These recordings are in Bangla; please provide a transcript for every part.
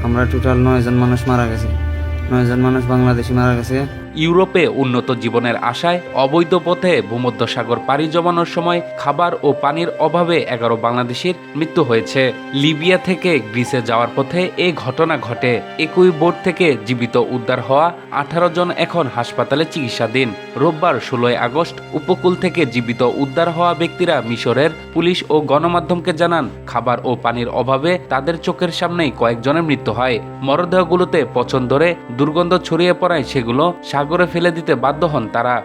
আমরা টোটাল 9 জন মানুষ মারা গেছে। 9 জন মানুষ বাংলাদেশি মারা গেছে। ইউরোপে উন্নত জীবনের আশায় অবৈধ পথে ভূমধ্যসাগর পাড়ি জমানোর সময় খাবার ও পানির অভাবে 11 বাংলাদেশির মৃত্যু হয়েছে। লিবিয়া থেকে গ্রিসে যাওয়ার পথে এ ঘটনা ঘটে। একই বোট থেকে জীবিত উদ্ধার হওয়া 18 জন এখন হাসপাতালে চিকিৎসাধীন। রোববার 16 আগস্ট উপকূল থেকে জীবিত উদ্ধার হওয়া ব্যক্তিরা মিশরের পুলিশ ও গণমাধ্যমকে জানান, খাবার ও পানির অভাবে তাদের চোখের সামনেই কয়েকজনের মৃত্যু হয়। মরদেহগুলোতে পচন ধরে দুর্গন্ধ ছড়িয়ে পড়ায় সেগুলো সাগরে ফেলে দিতে বাধ্য হন তারা।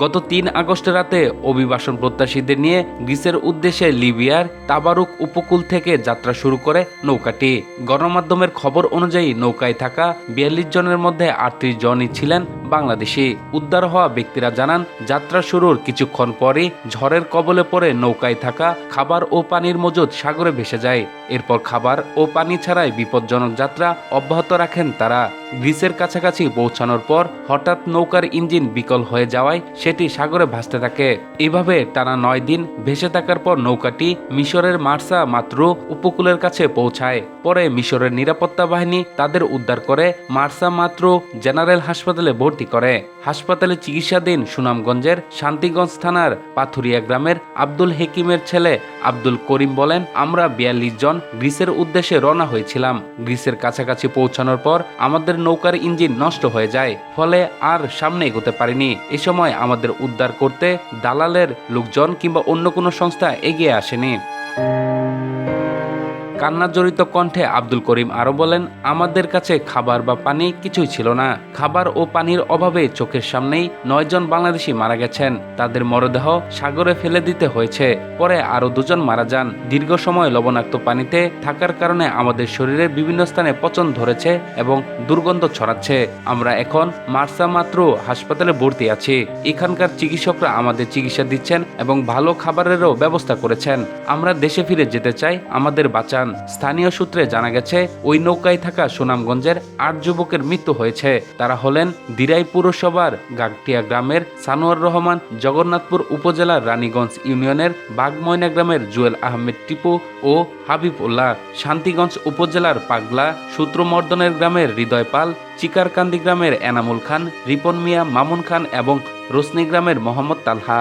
গত 3 আগস্ট রাতে অভিবাসন প্রত্যাশীদের নিয়ে গ্রিসের উদ্দেশ্যে লিবিয়ার তাবারুক উপকূল থেকে যাত্রা শুরু করে নৌকাটি। গণমাধ্যমের খবর অনুযায়ী নৌকায় থাকা 42 জনের মধ্যে 38 জনই ছিলেন বাংলাদেশি। উদ্ধার হওয়া ব্যক্তিরা জানান, যাত্রা শুরুর কিছুক্ষণ পরই ঝড়ের কবলে পড়ে নৌকায় থাকা খাবার ও পানির মজুদ সাগরে ভেসে যায়। এরপর খাবার ও পানি ছাড়াই বিপজ্জনক যাত্রা অব্যাহত রাখেন তারা। গ্রিসের কাছাকাছি পৌঁছানোর পর হঠাৎ নৌকার ইঞ্জিন বিকল হয়ে যাওয়ায় সেটি সাগরে ভাসতে থাকে। এভাবে টানা 9 দিন ভেসে থাকার পর নৌকাটি মিশরের মার্সা মাত্র উপকূলের কাছে পৌঁছায়। পরে মিশরের নিরাপত্তা বাহিনী তাদের উদ্ধার করে মার্সা মাত্র জেনারেল হাসপাতালে ভর্তি করে। হাসপাতালে চিকিৎসাধীন সুনামগঞ্জের শান্তিগঞ্জ থানার পাথুরিয়া গ্রামের আব্দুল হেকিমের ছেলে আব্দুল করিম বলেন, আমরা 42 জন গ্রিসের উদ্দেশ্যে রওনা হয়েছিলাম। গ্রিসের কাছাকাছি পৌঁছানোর পর আমাদের নৌকার ইঞ্জিন নষ্ট হয়ে যায়, ফলে আর সামনে এগোতে পারিনি। এ সময় আমাদের উদ্ধার করতে দালালের লোকজন কিংবা অন্য কোনো সংস্থা এগিয়ে আসেনি। কান্নাজড়িত কণ্ঠে আব্দুল করিম আরও বলেন, আমাদের কাছে খাবার বা পানি কিছুই ছিল না। খাবার ও পানির অভাবে চোখের সামনেই 9 জন বাংলাদেশি মারা গেছেন। তাদের মরদেহ সাগরে ফেলে দিতে হয়েছে। পরে আরও 2 জন মারা যান। দীর্ঘ সময় লবণাক্ত পানিতে থাকার কারণে আমাদের শরীরের বিভিন্ন স্থানে পচন ধরেছে এবং দুর্গন্ধ ছড়াচ্ছে। আমরা এখন মার্সা মাত্র হাসপাতালে ভর্তি আছি। এখানকার চিকিৎসকরা আমাদের চিকিৎসা দিচ্ছেন এবং ভালো খাবারেরও ব্যবস্থা করেছেন। আমরা দেশে ফিরে যেতে চাই, আমাদের বাঁচান। স্থানীয় সূত্রে জানা গেছে, ওই নৌকায় থাকা সুনামগঞ্জের 8 যুবকের মৃত্যু হয়েছে। তারা হলেন দিরাই পৌরসভার গাগটিয়া গ্রামের সানোয়ার রহমান, জগন্নাথপুর উপজেলার রানীগঞ্জ ইউনিয়নের বাগময়না গ্রামের জুয়েল আহমেদ টিপু ও হাবিবুল্লাহ, শান্তিগঞ্জ উপজেলার পাগলা সূত্রমর্দনের গ্রামের হৃদয় পাল, চিকারকান্দি গ্রামের এনামুল খান, রিপন মিয়া, মামুন খান এবং রোসনি গ্রামের মোহাম্মদ তালহা।